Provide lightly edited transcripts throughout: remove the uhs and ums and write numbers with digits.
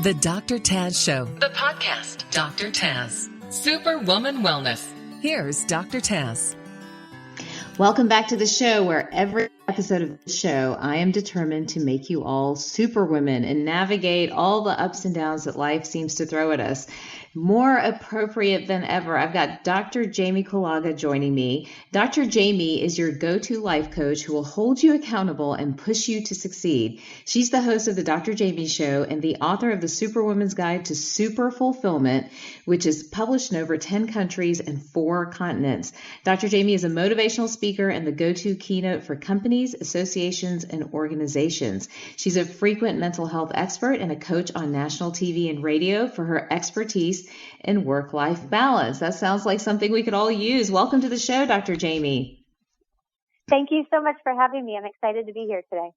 The Dr. Taz Show, the podcast. Dr. Taz, Superwoman Wellness. Here's Dr. Taz. Welcome back to the show, where every episode of the show, I am determined to make you all superwomen and navigate all the ups and downs that life seems to throw at us. More appropriate than ever, I've got Dr. Jaime Kulaga joining me. Dr. Jaime is your go-to life coach who will hold you accountable and push you to succeed. She's the host of the Dr. Jaime Show and the author of the Superwoman's Guide to Super Fulfillment, which is published in over 10 countries and 4 continents. Dr. Jaime is a motivational speaker and the go-to keynote for companies, associations, and organizations. She's a frequent mental health expert and a coach on national TV and radio for her expertise in work-life balance. That sounds like something we could all use. Welcome to the show, Dr. Jaime. Thank you so much for having me. I'm excited to be here today.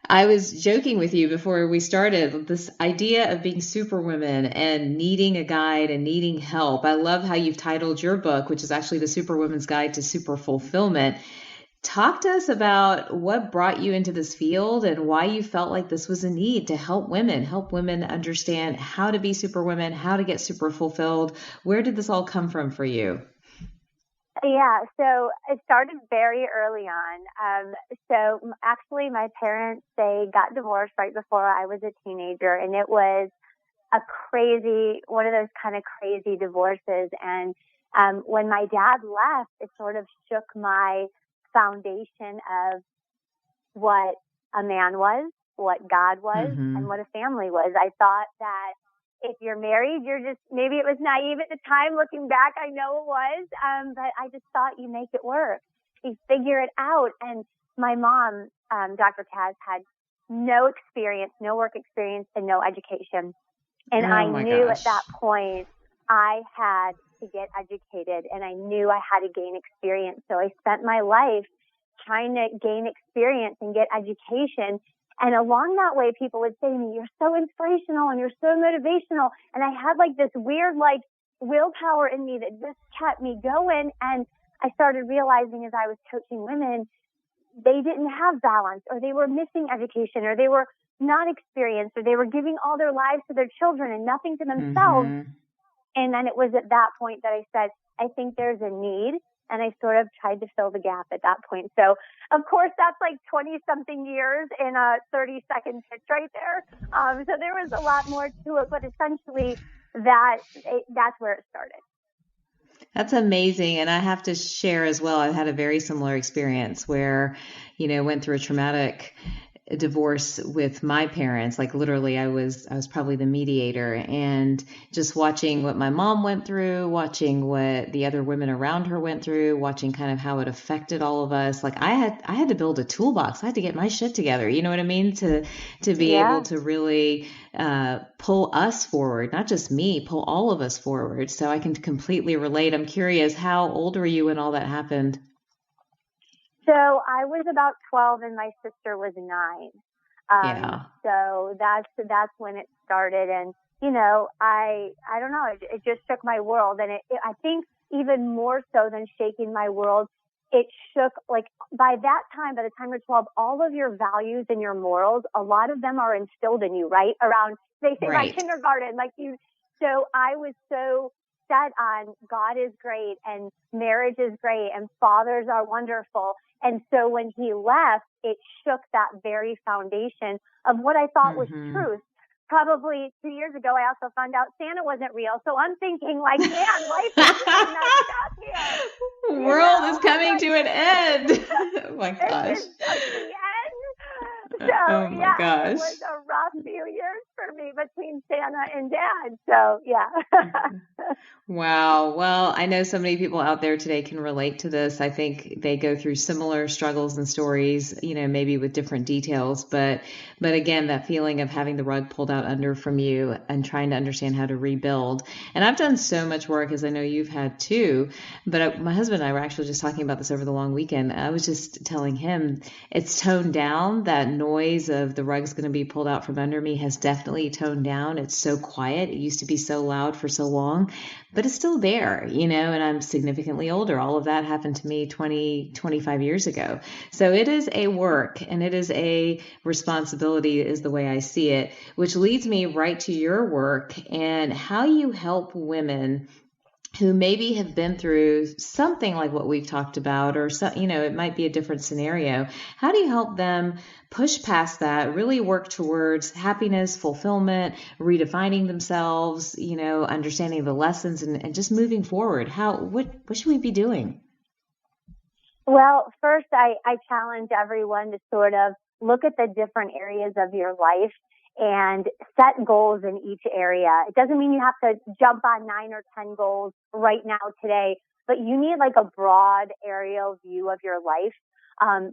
I was joking with you before we started, this idea of being superwoman and needing a guide and needing help. I love how you've titled your book, which is actually the Superwoman's Guide to Super Fulfillment. Talk to us about what brought you into this field and why you felt like this was a need to help women understand how to be superwomen, how to get super fulfilled. Where did this all come from for you? Yeah, so it started very early on. So actually my parents, they got divorced right before I was a teenager, and it was one of those kind of crazy divorces. And when my dad left, it sort of shook my foundation of what a man was, what God was, and what a family was. I thought that if you're married, maybe it was naive at the time. Looking back, I know it was, but I just thought you make it work. You figure it out. And my mom, Dr. Taz, had no experience, no work experience, and no education. And I knew at that point I had to get educated, and I knew I had to gain experience. So I spent my life trying to gain experience and get education. And along that way, people would say to me, "You're so inspirational and you're so motivational." And I had like this weird like willpower in me that just kept me going. And I started realizing as I was coaching women, they didn't have balance, or they were missing education, or they were not experienced, or they were giving all their lives to their children and nothing to themselves. And then it was at that point that I said, I think there's a need. And I sort of tried to fill the gap at that point. So, of course, that's like 20-something years in a 30-second pitch right there. So there was a lot more to it. But essentially, that's where it started. That's amazing. And I have to share as well, I've had a very similar experience where, went through a traumatic divorce with my parents. Like literally I was probably the mediator, and just watching what my mom went through, watching what the other women around her went through, watching kind of how it affected all of us. Like I had to build a toolbox. I had to get my shit together. You know what I mean? To be able to really pull us forward, not just me, pull all of us forward. So I can completely relate. I'm curious, how old were you when all that happened? So I was about 12 and my sister was 9. So that's when it started. And, I don't know, it just shook my world. And I think even more so than shaking my world, it shook, like by the time you're 12, all of your values and your morals, a lot of them are instilled in you, right? Around, they say like kindergarten, so I was so set on God is great and marriage is great and fathers are wonderful. And so when he left, it shook that very foundation of what I thought was truth. Probably 2 years ago, I also found out Santa wasn't real. So I'm thinking like, man, life is really messed up here. The world is coming to an end. Oh my gosh. It's the end. So, oh my gosh. It was a rough few years for me between Santa and Dad. So, yeah. Wow. Well, I know so many people out there today can relate to this. I think they go through similar struggles and stories, maybe with different details. But again, that feeling of having the rug pulled out under from you and trying to understand how to rebuild. And I've done so much work, as I know you've had too. But my husband and I were actually just talking about this over the long weekend. I was just telling him it's toned down. That noise of the rug's going to be pulled out from under me has definitely toned down. It's so quiet. It used to be so loud for so long. but it's still there, and I'm significantly older. All of that happened to me 20, 25 years ago. So it is a work and it is a responsibility is the way I see it, which leads me right to your work and how you help women who maybe have been through something like what we've talked about, or it might be a different scenario. How do you help them push past that, really work towards happiness, fulfillment, redefining themselves, understanding the lessons and just moving forward? What should we be doing? Well, first, I challenge everyone to sort of look at the different areas of your life and set goals in each area. It doesn't mean you have to jump on 9 or 10 goals right now today, but you need like a broad aerial view of your life.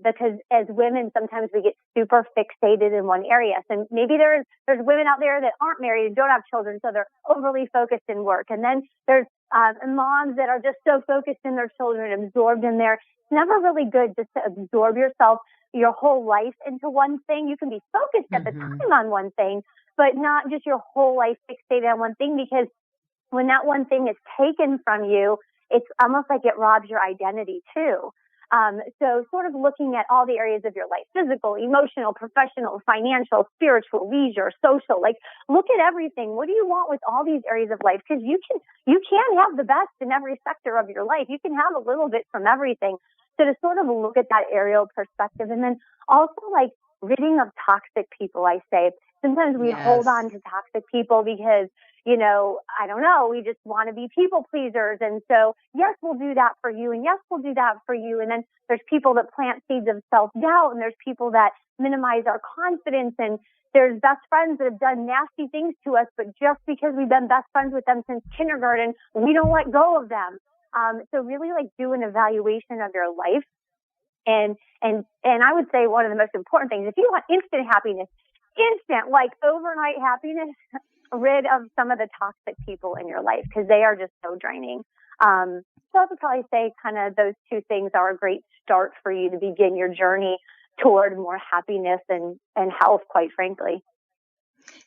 Because as women, sometimes we get super fixated in one area. So maybe there's women out there that aren't married and don't have children, so they're overly focused in work. And then there's moms that are just so focused in their children, absorbed in their. It's never really good just to absorb your whole life into one thing. You can be focused at the time on one thing, but not just your whole life fixated on one thing, because when that one thing is taken from you, it's almost like it robs your identity too. So sort of looking at all the areas of your life, physical, emotional, professional, financial, spiritual, leisure, social, like look at everything. What do you want with all these areas of life? Because you can have the best in every sector of your life. You can have a little bit from everything. So to sort of look at that aerial perspective, and then also like ridding of toxic people, I say. Sometimes we hold on to toxic people because, I don't know, we just want to be people pleasers. And so, yes, we'll do that for you. And yes, we'll do that for you. And then there's people that plant seeds of self-doubt, and there's people that minimize our confidence. And there's best friends that have done nasty things to us, but just because we've been best friends with them since kindergarten, we don't let go of them. So really like do an evaluation of your life. And I would say one of the most important things, if you want instant happiness, like overnight happiness, rid of some of the toxic people in your life, because they are just so draining. So I would probably say kind of those two things are a great start for you to begin your journey toward more happiness and health, quite frankly.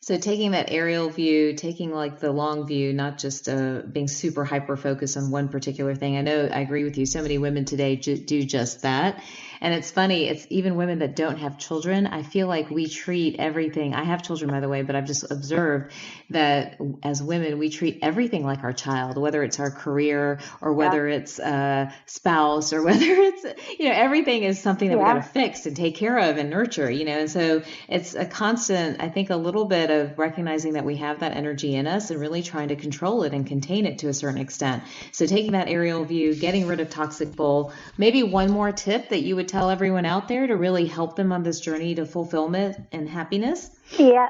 So taking that aerial view, taking like the long view, not just being super hyper focused on one particular thing. I know I agree with you. So many women today do just that. And it's funny, it's even women that don't have children. I feel like we treat everything. I have children, by the way, but I've just observed that as women, we treat everything like our child, whether it's our career or whether it's a spouse or whether it's, everything is something that we got to fix and take care of and nurture, and so it's a constant, I think, a little bit of recognizing that we have that energy in us and really trying to control it and contain it to a certain extent. So taking that aerial view, getting rid of toxic bull, maybe one more tip that you would tell everyone out there to really help them on this journey to fulfillment and happiness? Yeah,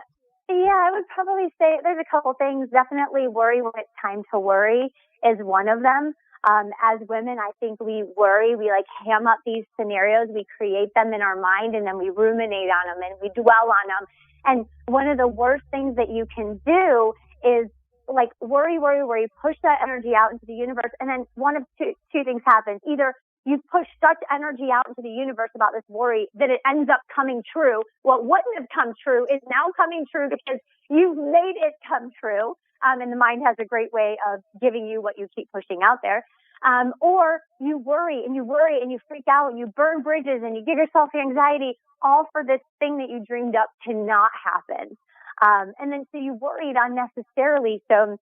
I would probably say there's a couple things. Definitely worry when it's time to worry is one of them. As women, I think we worry, we like ham up these scenarios, we create them in our mind, and then we ruminate on them and we dwell on them. And one of the worst things that you can do is like worry, push that energy out into the universe. And then one of two things happens. Either you push such energy out into the universe about this worry that it ends up coming true. What wouldn't have come true is now coming true because you've made it come true. And the mind has a great way of giving you what you keep pushing out there. Or you worry and you freak out and you burn bridges and you give yourself anxiety, all for this thing that you dreamed up to not happen. And then so you worried unnecessarily. So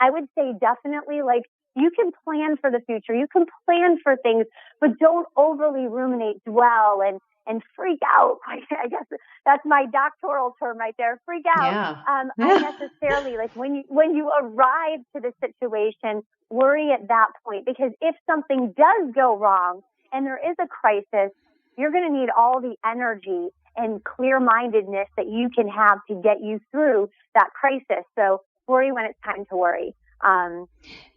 I would say definitely like you can plan for the future. You can plan for things, but don't overly ruminate, dwell, and freak out. I guess that's my doctoral term right there. Freak out. Unnecessarily. Like when you arrive to the situation, worry at that point, because if something does go wrong and there is a crisis, you're going to need all the energy and clear-mindedness that you can have to get you through that crisis. So worry when it's time to worry.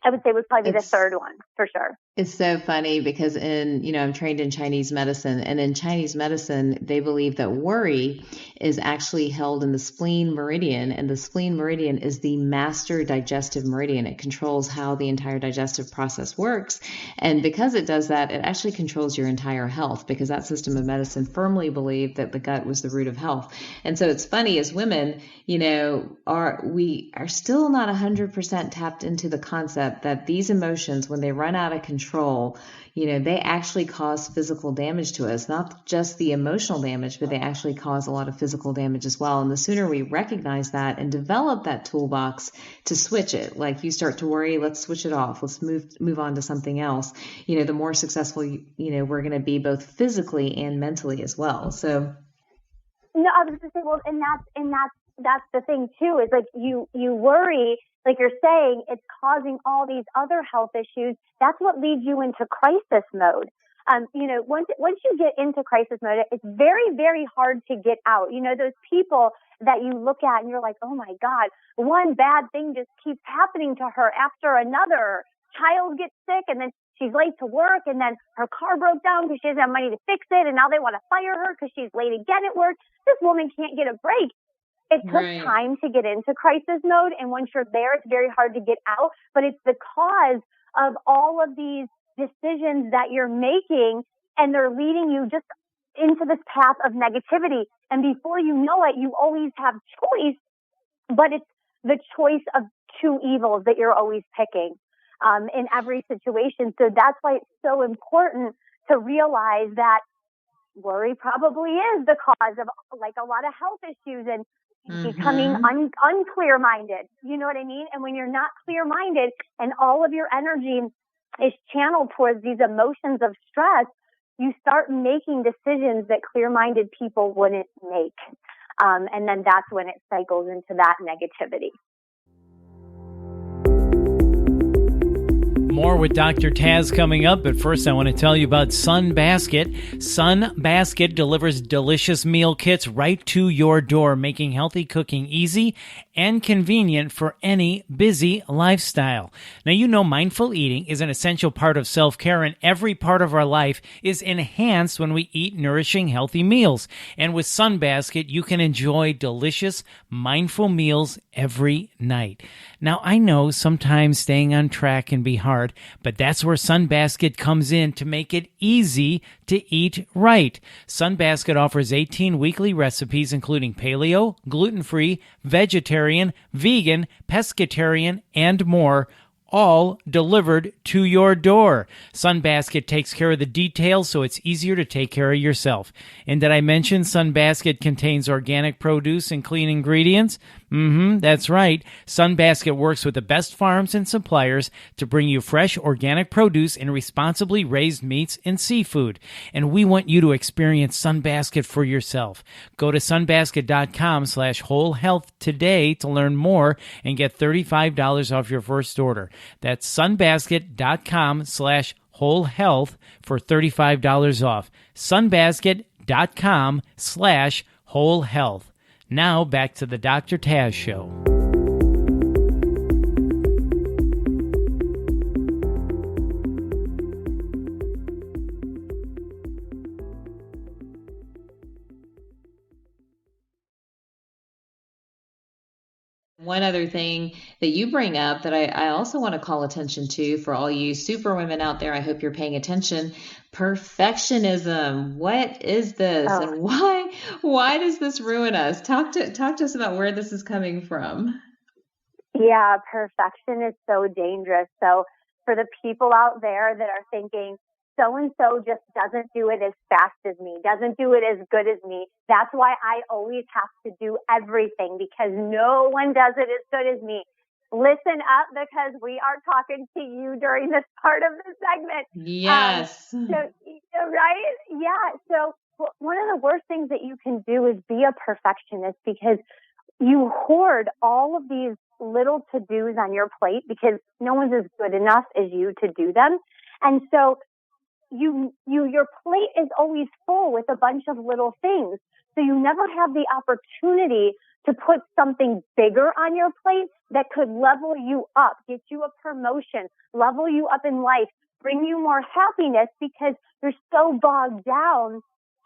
I would say would probably be the third one for sure. It's so funny because I'm trained in Chinese medicine, and in Chinese medicine, they believe that worry is actually held in the spleen meridian, and the spleen meridian is the master digestive meridian. It controls how the entire digestive process works. And because it does that, it actually controls your entire health, because that system of medicine firmly believed that the gut was the root of health. And so it's funny, as women, we are still not 100% tapped tapped into the concept that these emotions, when they run out of control, they actually cause physical damage to us, not just the emotional damage, but they actually cause a lot of physical damage as well. And the sooner we recognize that and develop that toolbox to switch it, like you start to worry, let's switch it off, let's move on to something else, the more successful, we're going to be both physically and mentally as well. So. No, I was just saying, well, and that's the thing too, is like you worry, like you're saying, it's causing all these other health issues. That's what leads you into crisis mode. Once you get into crisis mode, it's very, very hard to get out. Those people that you look at and you're like, oh my God, one bad thing just keeps happening to her after another. Child gets sick and then she's late to work, and then her car broke down because she doesn't have money to fix it, and now they want to fire her because she's late again at work. This woman can't get a break. It took time to get into crisis mode, and once you're there, it's very hard to get out, but it's because of all of these decisions that you're making, and they're leading you just into this path of negativity. And before you know it, you always have choice, but it's the choice of two evils that you're always picking in every situation. So that's why it's so important to realize that worry probably is the cause of like a lot of health issues and becoming unclear-minded. You know what I mean? And when you're not clear-minded and all of your energy is channeled towards these emotions of stress, you start making decisions that clear-minded people wouldn't make. And then that's when it cycles into that negativity. More with Dr. Taz coming up, but first I want to tell you about Sun Basket. Sun Basket delivers delicious meal kits right to your door, making healthy cooking easy and convenient for any busy lifestyle. Now, mindful eating is an essential part of self-care, and every part of our life is enhanced when we eat nourishing, healthy meals. And with Sun Basket, you can enjoy delicious, mindful meals every night. Now, I know sometimes staying on track can be hard, but that's where Sunbasket comes in to make it easy to eat right. Sunbasket offers 18 weekly recipes, including paleo, gluten-free, vegetarian, vegan, pescatarian, and more, all delivered to your door. Sunbasket takes care of the details, so it's easier to take care of yourself. And did I mention Sunbasket contains organic produce and clean ingredients? That's right. Sunbasket works with the best farms and suppliers to bring you fresh organic produce and responsibly raised meats and seafood. And we want you to experience Sunbasket for yourself. Go to sunbasket.com/wholehealth today to learn more and get $35 off your first order. That's sunbasket.com/wholehealth for $35 off. sunbasket.com/wholehealth. Now back to the Dr. Taz Show. One other thing that you bring up that I also want to call attention to for all you superwomen out there, I hope you're paying attention. Perfectionism. What is this, and why does this ruin us? Talk to us about where this is coming from. Yeah, perfection is so dangerous. So for the people out there that are thinking, so-and-so just doesn't do it as fast as me, doesn't do it as good as me. That's why I always have to do everything, because no one does it as good as me. Listen up, because we are talking to you during this part of the segment. Yes. Right? Yeah. So one of the worst things that you can do is be a perfectionist, because you hoard all of these little to-dos on your plate because no one's as good enough as you to do them. And so your plate is always full with a bunch of little things. So you never have the opportunity to put something bigger on your plate that could level you up, get you a promotion, level you up in life, bring you more happiness, because you're so bogged down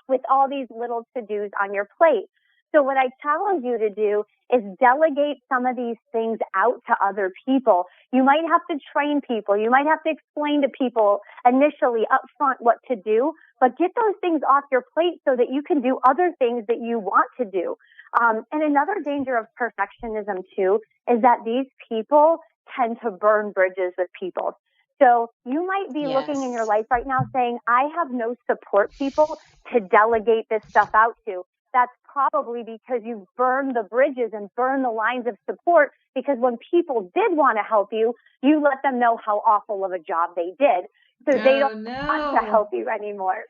with all these little to-dos on your plate. So what I challenge you to do is delegate some of these things out to other people. You might have to train people. You might have to explain to people initially up front what to do, but get those things off your plate so that you can do other things that you want to do. And another danger of perfectionism too is that these people tend to burn bridges with people. So you might be looking in your life right now saying, I have no support people to delegate this stuff out to. That's probably because you burned the bridges and burned the lines of support, because when people did want to help you, you let them know how awful of a job they did. So they don't want to help you anymore.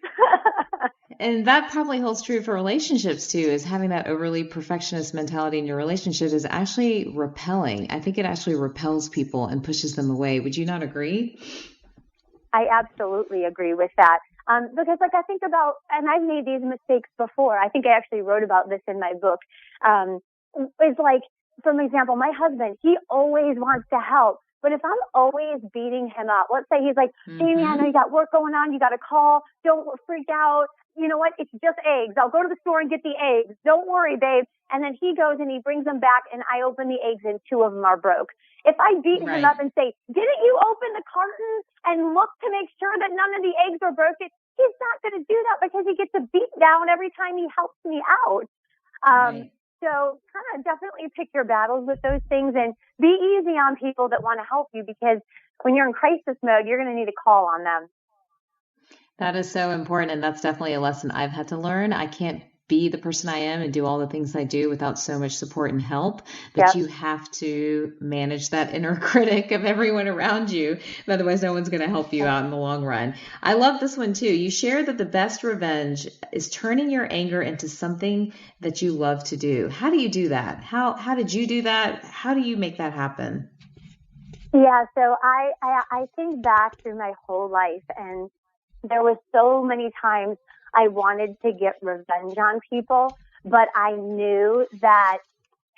And that probably holds true for relationships too, is having that overly perfectionist mentality in your relationship is actually repelling. I think it actually repels people and pushes them away. Would you not agree? I absolutely agree with that. Because like I think about, and I've made these mistakes before. I think I actually wrote about this in my book. It's like, for example, my husband, he always wants to help. But if I'm always beating him up, let's say he's like, Jamie, I know you got work going on. You got a call. Don't freak out. You know what? It's just eggs. I'll go to the store and get the eggs. Don't worry, babe. And then he goes and he brings them back and I open the eggs and 2 of them are broke. If I beat him up and say, didn't you open the carton and look to make sure that none of the eggs are broken? He's not going to do that because he gets a beat down every time he helps me out. So kind of definitely pick your battles with those things and be easy on people that want to help you, because when you're in crisis mode, you're going to need to call on them. That is so important. And that's definitely a lesson I've had to learn. I can't be the person I am and do all the things I do without so much support and help, that you have to manage that inner critic of everyone around you. Otherwise, no one's going to help you out in the long run. I love this one too. You share that the best revenge is turning your anger into something that you love to do. How do you do that? How did you do that? How do you make that happen? Yeah, so I think back through my whole life, and there was so many times I wanted to get revenge on people, but I knew that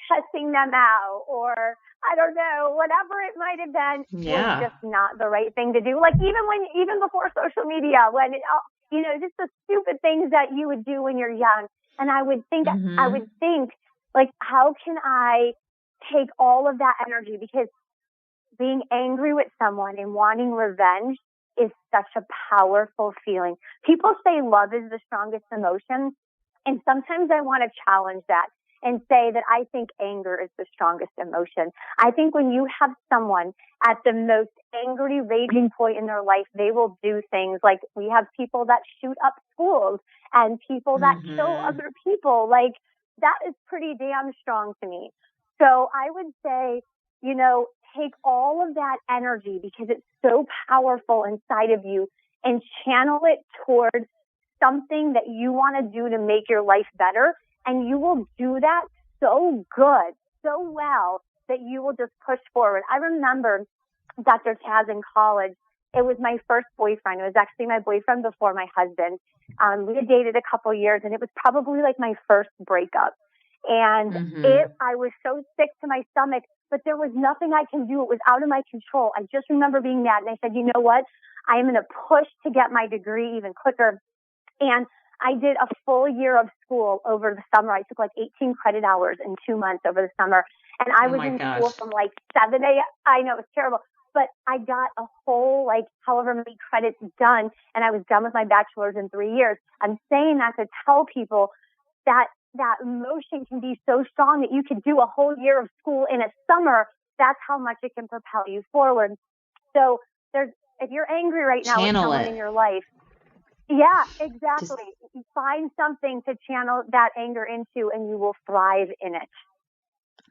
cussing them out or, I don't know, whatever it might have been was just not the right thing to do. Like even before social media, when, just the stupid things that you would do when you're young. And I would think, like, how can I take all of that energy? Because being angry with someone and wanting revenge is such a powerful feeling. People say love is the strongest emotion, and sometimes I want to challenge that and say that I think anger is the strongest emotion. I think when you have someone at the most angry, raging point in their life, they will do things like, we have people that shoot up schools and people that kill other people. Like, that is pretty damn strong to me. So I would say, take all of that energy, because it's so powerful inside of you, and channel it toward something that you want to do to make your life better. And you will do that so good, so well, that you will just push forward. I remember Dr. Taz in college. It was my first boyfriend. It was actually my boyfriend before my husband. We had dated a couple years, and it was probably like my first breakup. And I was so sick to my stomach, but there was nothing I can do. It was out of my control. I just remember being mad, and I said, you know what? I am going to push to get my degree even quicker. And I did a full year of school over the summer. I took like 18 credit hours in 2 months over the summer. And I was in school from like 7 a.m. I know, it was terrible. But I got a whole, like, however many credits done, and I was done with my bachelor's in 3 years. I'm saying that to tell people that emotion can be so strong that you could do a whole year of school in a summer. That's how much it can propel you forward. So if you're angry right now with someone in your life, yeah, exactly. Find something to channel that anger into, and you will thrive in it.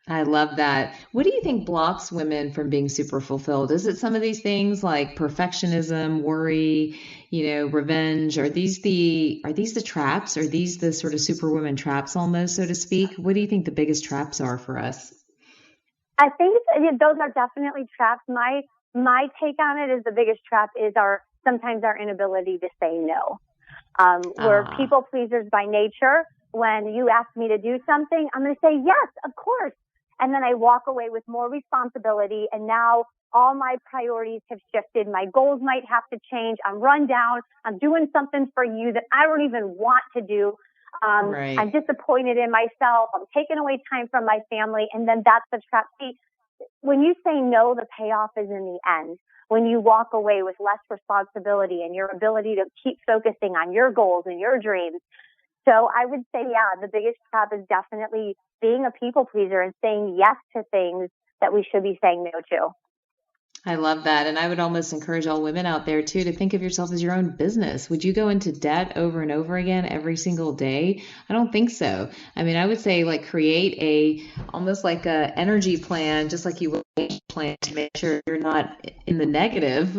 I love that. What do you think blocks women from being super fulfilled? Is it some of these things like perfectionism, worry, revenge? Are these the traps? Are these the sort of superwoman traps almost, so to speak? What do you think the biggest traps are for us? I think those are definitely traps. My take on it is the biggest trap is sometimes our inability to say no. We're people pleasers by nature. When you ask me to do something, I'm going to say, yes, of course. And then I walk away with more responsibility. And now all my priorities have shifted. My goals might have to change. I'm run down. I'm doing something for you that I don't even want to do. I'm disappointed in myself. I'm taking away time from my family. And then that's the trap. See, when you say no, the payoff is in the end. When you walk away with less responsibility and your ability to keep focusing on your goals and your dreams. So I would say, the biggest trap is definitely being a people pleaser and saying yes to things that we should be saying no to. I love that. And I would almost encourage all women out there too to think of yourself as your own business. Would you go into debt over and over again every single day? I don't think so. I mean, I would say like create almost like a energy plan, just like you would a plan to make sure you're not in the negative,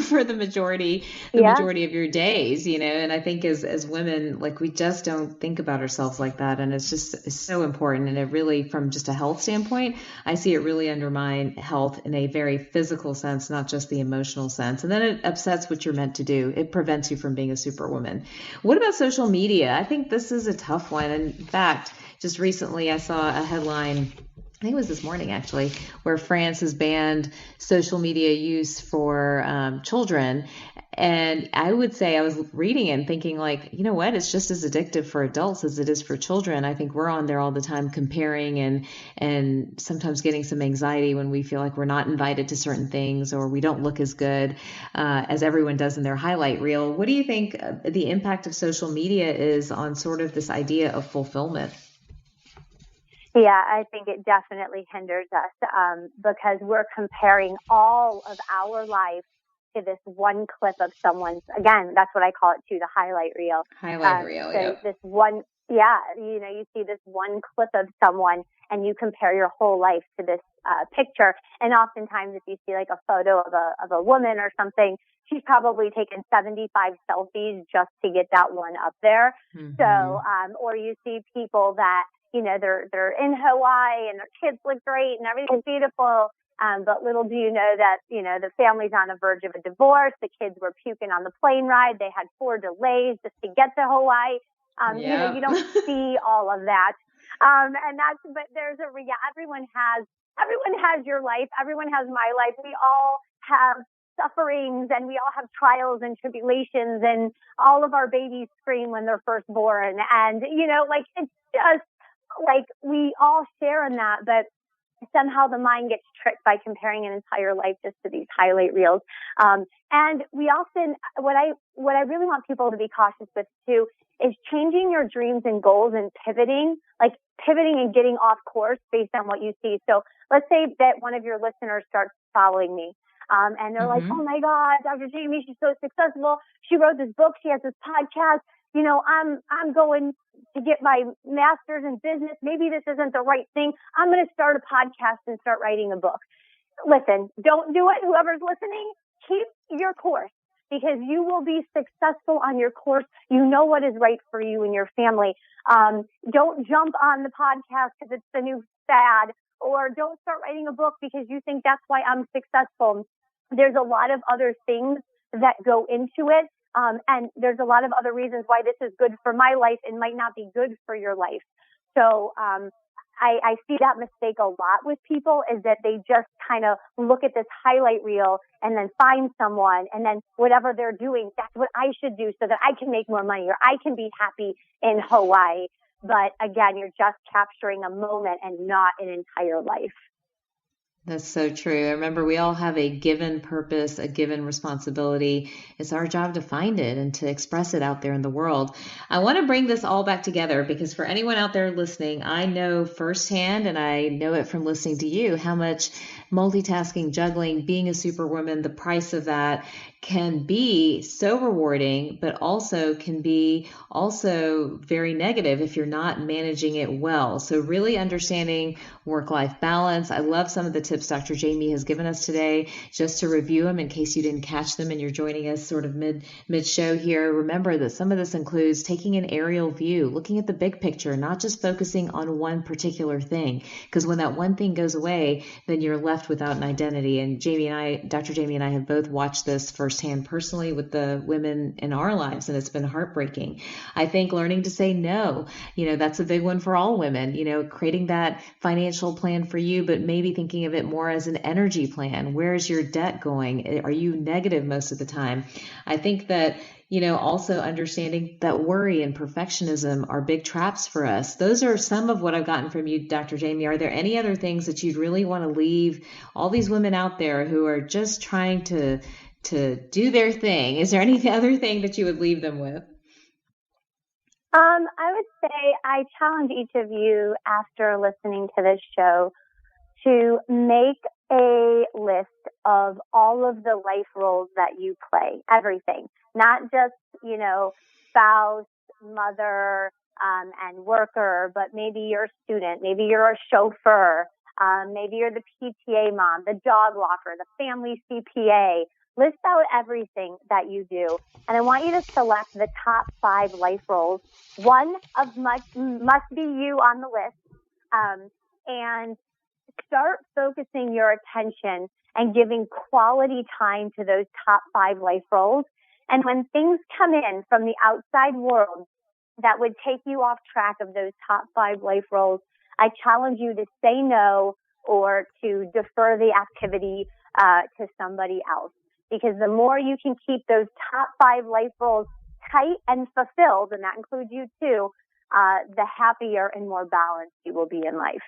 for the majority of your days, and I think as women, like we just don't think about ourselves like that. And it's so important. And it really, from just a health standpoint, I see it really undermine health in a very physical sense, not just the emotional sense. And then it upsets what you're meant to do. It prevents you from being a superwoman. What about social media? I think this is a tough one. In fact, just recently I saw a headline, I think it was this morning actually, where France has banned social media use for children. And I would say I was reading it and thinking like, you know what, it's just as addictive for adults as it is for children. I think we're on there all the time comparing and sometimes getting some anxiety when we feel like we're not invited to certain things or we don't look as good as everyone does in their highlight reel. What do you think the impact of social media is on sort of this idea of fulfillment? Yeah, I think it definitely hinders us because we're comparing all of our life to this one clip of someone's, again, that's what I call it too, the highlight reel. Highlight reel, so yeah. This one, you see this one clip of someone and you compare your whole life to this picture. And oftentimes if you see like a photo of a woman or something, she's probably taken 75 selfies just to get that one up there. Mm-hmm. So, or you see people that, they're in Hawaii and their kids look great and everything's beautiful. But little do you know that, the family's on the verge of a divorce. The kids were puking on the plane ride. They had 4 delays just to get to Hawaii. You don't see all of that. But there's everyone has your life. Everyone has my life. We all have sufferings and we all have trials and tribulations and all of our babies scream when they're first born. And, it's just like we all share in that, but somehow the mind gets tricked by comparing an entire life just to these highlight reels. And we often, what I really want people to be cautious with too, is changing your dreams and goals and pivoting and getting off course based on what you see. So let's say that one of your listeners starts following me. And they're like, oh my God, Dr. Jaime, she's so successful. She wrote this book. She has this podcast. I'm going to get my master's in business. Maybe this isn't the right thing. I'm going to start a podcast and start writing a book. Listen, don't do it. Whoever's listening, keep your course because you will be successful on your course. You know what is right for you and your family. Don't jump on the podcast because it's the new fad, or don't start writing a book because you think that's why I'm successful. There's a lot of other things that go into it. And there's a lot of other reasons why this is good for my life and might not be good for your life. So I see that mistake a lot with people is that they just kind of look at this highlight reel and then find someone and then whatever they're doing, that's what I should do so that I can make more money or I can be happy in Hawaii. But again, you're just capturing a moment and not an entire life. That's so true. I remember we all have a given purpose, a given responsibility. It's our job to find it and to express it out there in the world. I want to bring this all back together because for anyone out there listening, I know firsthand, and I know it from listening to you, how much multitasking, juggling, being a superwoman, the price of that can be so rewarding, but also can be also very negative if you're not managing it well. So really understanding work-life balance. I love some of the tips Dr. Jaime has given us today. Just to review them in case you didn't catch them and you're joining us sort of mid-show here. Remember that some of this includes taking an aerial view, looking at the big picture, not just focusing on one particular thing. Because when that one thing goes away, then you're left without an identity. And Dr. Jaime and I have both watched this firsthand personally with the women in our lives, and it's been heartbreaking. I think learning to say no, that's a big one for all women, creating that financial plan for you, but maybe thinking of it more as an energy plan. Where's your debt going? Are you negative most of the time? I think that also understanding that worry and perfectionism are big traps for us. Those are some of what I've gotten from you, Dr. Jaime. Are there any other things that you'd really want to leave all these women out there who are just trying to do their thing? Is there any other thing that you would leave them with? I would say I challenge each of you after listening to this show to make a list of all of the life roles that you play, everything, not just, spouse, mother, and worker, but maybe you're a student, maybe you're a chauffeur, maybe you're the PTA mom, the dog walker, the family CPA. List out everything that you do. And I want you to select the top 5 life roles. One of must be you on the list. And start focusing your attention and giving quality time to those top 5 life roles. And when things come in from the outside world that would take you off track of those top 5 life roles, I challenge you to say no or to defer the activity to somebody else. Because the more you can keep those top 5 life roles tight and fulfilled, and that includes you too, the happier and more balanced you will be in life.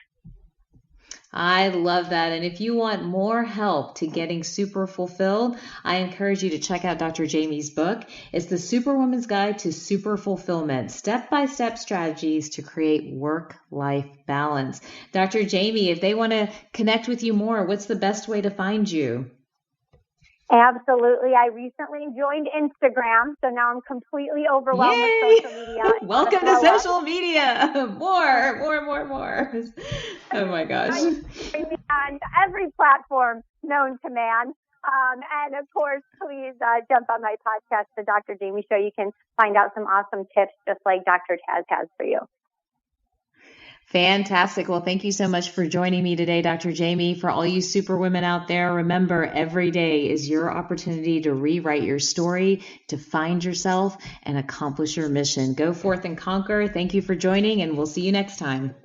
I love that. And if you want more help to getting super fulfilled, I encourage you to check out Dr. Jaime's book. It's the Superwoman's Guide to Super Fulfillment, step-by-step strategies to create work-life balance. Dr. Jaime, if they want to connect with you more, what's the best way to find you? Absolutely. I recently joined Instagram, so now I'm completely overwhelmed with social media. Welcome to social media. More. Oh my gosh. On every platform known to man. And of course, please jump on my podcast, The Dr. Jaime Show. You can find out some awesome tips just like Dr. Taz has for you. Fantastic. Well, thank you so much for joining me today, Dr. Jaime. For all you superwomen out there, remember, every day is your opportunity to rewrite your story, to find yourself, and accomplish your mission. Go forth and conquer. Thank you for joining, and we'll see you next time.